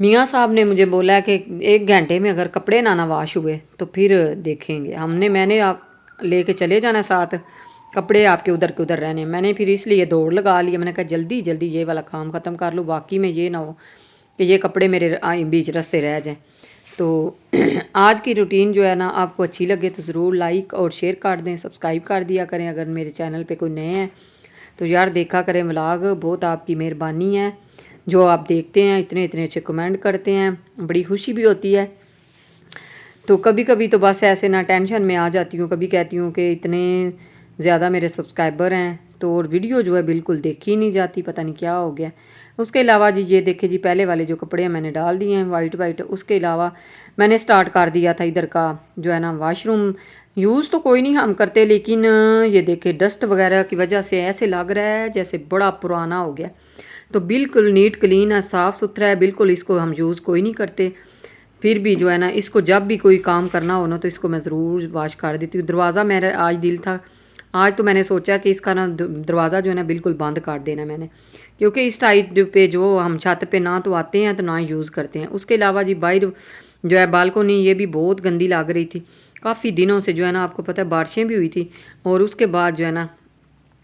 میاں صاحب نے مجھے بولا کہ 1 گھنٹے میں اگر کپڑے نہ واش ہوئے تو پھر دیکھیں گے. میں نے آپ لے کے چلے جانا ساتھ، کپڑے آپ کے ادھر رہنے. میں نے پھر اس لیے دوڑ لگا لیا، میں نے کہا جلدی جلدی یہ والا کام ختم کر لوں، باقی میں یہ نہ ہو کہ یہ کپڑے میرے بیچ رستے رہ جائیں. تو آج کی روٹین جو ہے نا آپ کو اچھی لگے تو ضرور لائک اور شیئر کر دیں، سبسکرائب کر دیا کریں. اگر میرے چینل پہ کوئی نئے ہیں تو یار دیکھا کریں ولاگ، بہت آپ کی مہربانی ہے جو آپ دیکھتے ہیں، اتنے اچھے کمنٹ کرتے ہیں، بڑی خوشی بھی ہوتی ہے. تو کبھی کبھی تو بس ایسے نہ ٹینشن میں آ جاتی ہوں، کبھی کہتی ہوں کہ اتنے زیادہ میرے سبسکرائبر ہیں تو اور ویڈیو جو ہے بالکل دیکھی نہیں جاتی، پتہ نہیں کیا ہو گیا. اس کے علاوہ جی یہ دیکھیں جی پہلے والے جو کپڑے ہیں میں نے ڈال دیے ہیں وائٹ. اس کے علاوہ میں نے سٹارٹ کر دیا تھا ادھر کا جو ہے نا واش روم. یوز تو کوئی نہیں ہم کرتے، لیکن یہ دیکھیں ڈسٹ وغیرہ کی وجہ سے ایسے لگ رہا ہے جیسے بڑا پرانا ہو گیا. تو بالکل نیٹ کلین ہے، صاف ستھرا ہے بالکل. اس کو ہم یوز کوئی نہیں کرتے، پھر بھی جو ہے نا اس کو جب بھی کوئی کام کرنا ہو نا تو اس کو میں ضرور واش کر دیتی ہوں. دروازہ میرا آج دل تھا، آج تو میں نے سوچا کہ اس کا نا دروازہ جو ہے نا بالکل بند کر دینا میں نے، کیونکہ اس ٹائپ پہ جو ہم چھت پہ نہ تو آتے ہیں تو نہ یوز کرتے ہیں. اس کے علاوہ جی باہر جو ہے بالکنی یہ بھی بہت گندی لگ رہی تھی کافی دنوں سے، جو ہے نا آپ کو پتہ ہے بارشیں بھی ہوئی تھی، اور اس کے بعد جو ہے نا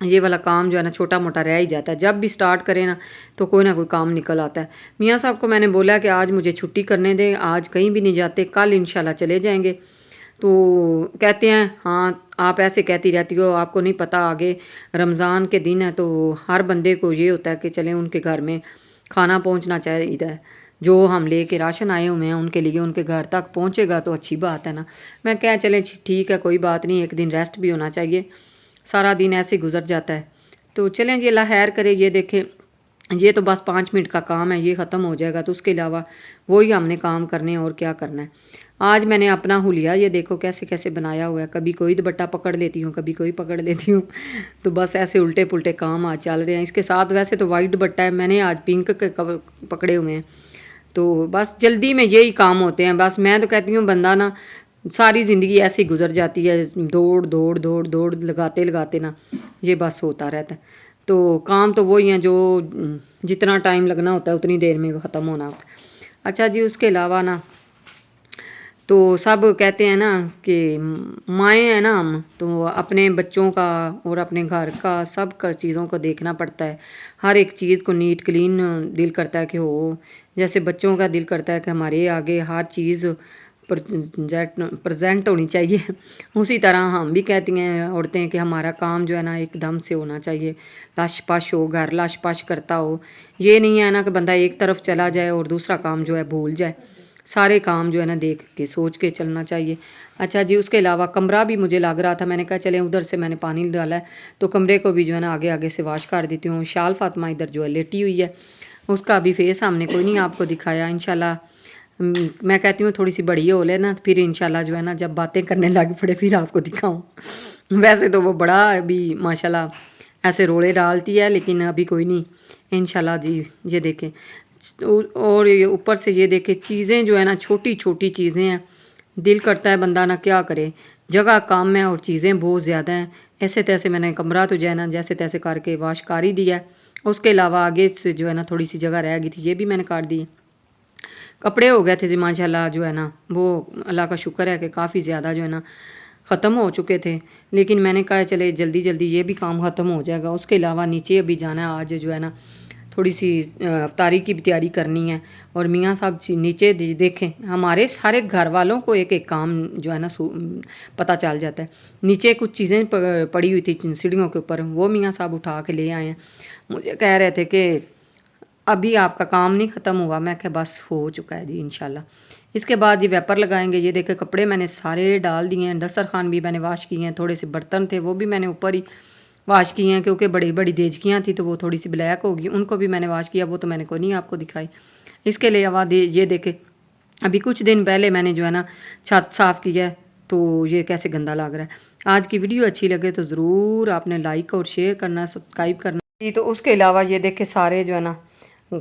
یہ والا کام جو ہے نا چھوٹا موٹا رہ ہی جاتا ہے. جب بھی سٹارٹ کریں نا تو کوئی نہ کوئی کام نکل آتا ہے. میاں صاحب کو میں نے بولا کہ آج مجھے چھٹی کرنے دیں، آج کہیں بھی نہیں جاتے، کل انشاءاللہ چلے جائیں گے. تو کہتے ہیں ہاں آپ ایسے کہتی رہتی ہو، آپ کو نہیں پتہ آگے رمضان کے دن ہے تو ہر بندے کو یہ ہوتا ہے کہ چلیں ان کے گھر میں کھانا پہنچنا چاہیے، جو ہم لے کے راشن آئے ہوئے ہیں ان کے لیے ان کے گھر تک پہنچے گا تو اچھی بات ہے نا. میں کہا چلیں ٹھیک ہے کوئی بات نہیں، ایک دن ریسٹ بھی ہونا چاہیے، سارا دن ایسے گزر جاتا ہے. تو چلیں جی اللہ خیر کرے. یہ دیکھیں یہ تو بس 5 منٹ کا کام ہے، یہ ختم ہو جائے گا تو اس کے علاوہ وہی ہم نے کام کرنے ہیں اور کیا کرنا ہے. آج میں نے اپنا حلیہ یہ دیکھو کیسے بنایا ہوا ہے، کبھی کوئی دوپٹہ پکڑ لیتی ہوں کبھی کوئی پکڑ لیتی ہوں. تو بس ایسے الٹے پلٹے کام آج چل رہے ہیں. اس کے ساتھ ویسے تو وائٹ دوپٹہ ہے، میں نے آج پنک کے پکڑے ہوئے ہیں. تو بس جلدی میں یہی کام ہوتے ہیں. بس میں تو کہتی ہوں بندہ نا ساری زندگی ایسی گزر جاتی ہے، دوڑ لگاتے نا یہ بس ہوتا رہتا ہے. تو کام تو وہی ہیں جو جتنا ٹائم لگنا ہوتا ہے اتنی دیر میں وہ ختم ہونا ہوتا ہے. اچھا جی اس کے علاوہ نا تو سب کہتے ہیں نا کہ مائیں ہیں نا ہم تو اپنے بچوں کا اور اپنے گھر کا سب کا چیزوں کو دیکھنا پڑتا ہے. ہر ایک چیز کو نیٹ کلین دل کرتا ہے کہ ہو، جیسے بچوں کا دل کرتا ہے کہ ہمارے آگے ہر چیز پریزنٹ ہونی چاہیے، اسی طرح ہم بھی کہتی ہیں عورتیں کہ ہمارا کام جو ہے نا ایک دم سے ہونا چاہیے، لش پش ہو، گھر لش پش کرتا ہو. یہ نہیں ہے نا کہ بندہ ایک طرف چلا جائے اور دوسرا کام جو ہے بھول جائے. سارے کام جو ہے نا دیکھ کے سوچ کے چلنا چاہیے. اچھا جی اس کے علاوہ کمرہ بھی مجھے لگ رہا تھا، میں نے کہا چلیں ادھر سے میں نے پانی ڈالا ہے تو کمرے کو بھی جو ہے نا آگے سے واش کر دیتی ہوں. شال فاطمہ ادھر جو ہے لیٹی ہوئی ہے، اس کا بھی فیس ہم نے کوئی نہیں آپ کو دکھایا. انشاءاللہ میں کہتی ہوں تھوڑی سی بڑی ہو لے نا پھر انشاءاللہ جو ہے نا جب باتیں کرنے لگ پڑے پھر آپ کو دکھاؤں. ویسے تو وہ بڑا ابھی ماشاءاللہ ایسے رولے ڈالتی ہے، لیکن ابھی کوئی نہیں انشاءاللہ. جی یہ دیکھیں اور اوپر سے یہ دیکھیں چیزیں جو ہے نا چھوٹی چھوٹی چیزیں ہیں، دل کرتا ہے بندہ نا کیا کرے، جگہ کام ہے اور چیزیں بہت زیادہ ہیں. ایسے تیسے میں نے کمرہ تو جو ہے نا جیسے تیسے کر کے واش کر ہی دیا ہے. اس کے علاوہ آگے سے جو ہے نا تھوڑی سی جگہ رہ گئی تھی، یہ بھی میں نے کاٹ دی. کپڑے ہو گئے تھے جی ماشاءاللہ جو ہے نا وہ اللہ کا شکر ہے کہ کافی زیادہ جو ہے نا ختم ہو چکے تھے، لیکن میں نے کہا چلے جلدی یہ بھی کام ختم ہو جائے گا. اس کے علاوہ نیچے ابھی جانا ہے، آج جو ہے نا تھوڑی سی افطاری کی بھی تیاری کرنی ہے. اور میاں صاحب نیچے دیکھیں ہمارے سارے گھر والوں کو ایک ایک کام جو ہے نا پتہ چل جاتا ہے. نیچے کچھ چیزیں پڑی ہوئی تھی سیڑھیوں کے اوپر، وہ میاں صاحب اٹھا کے لے آئے ہیں. مجھے کہہ رہے تھے کہ ابھی آپ کا کام نہیں ختم ہوا، میں کہ بس ہو چکا ہے جی انشاءاللہ. اس کے بعد جی ویپر لگائیں گے. یہ دیکھیں کپڑے میں نے سارے ڈال دیے ہیں، دسترخوان بھی میں نے واش کیے ہیں، تھوڑے سے برتن تھے وہ بھی میں نے اوپر ہی واش کیے ہیں کیونکہ بڑی دیجکیاں تھیں تو وہ تھوڑی سی بلیک ہوگی، ان کو بھی میں نے واش کیا، وہ تو میں نے کوئی نہیں آپ کو دکھائی. اس کے علاوہ یہ دیکھیں ابھی کچھ دن پہلے میں نے جو ہے نا چھت صاف کیا ہے تو یہ کیسے گندا لگ رہا ہے. آج کی ویڈیو اچھی لگے تو ضرور آپ نے لائک اور شیئر کرنا، سبسکرائب کرنا جی. تو اس کے علاوہ یہ دیکھیں سارے جو ہے نا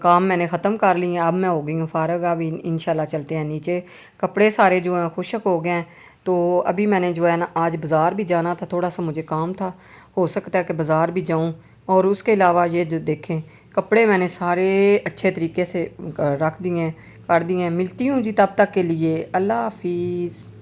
کام میں نے ختم کر لیے ہیں. اب میں ہو گئی ہوں فارغ، اب انشاءاللہ چلتے ہیں نیچے. کپڑے سارے جو ہیں خشک ہو گئے ہیں تو ابھی میں نے جو ہے نا آج بازار بھی جانا تھا، تھوڑا سا مجھے کام تھا، ہو سکتا ہے کہ بازار بھی جاؤں. اور اس کے علاوہ یہ جو دیکھیں کپڑے میں نے سارے اچھے طریقے سے رکھ دیے ہیں، کر دیے ہیں۔ ملتی ہوں جی تب تک کے لیے، اللہ حافظ۔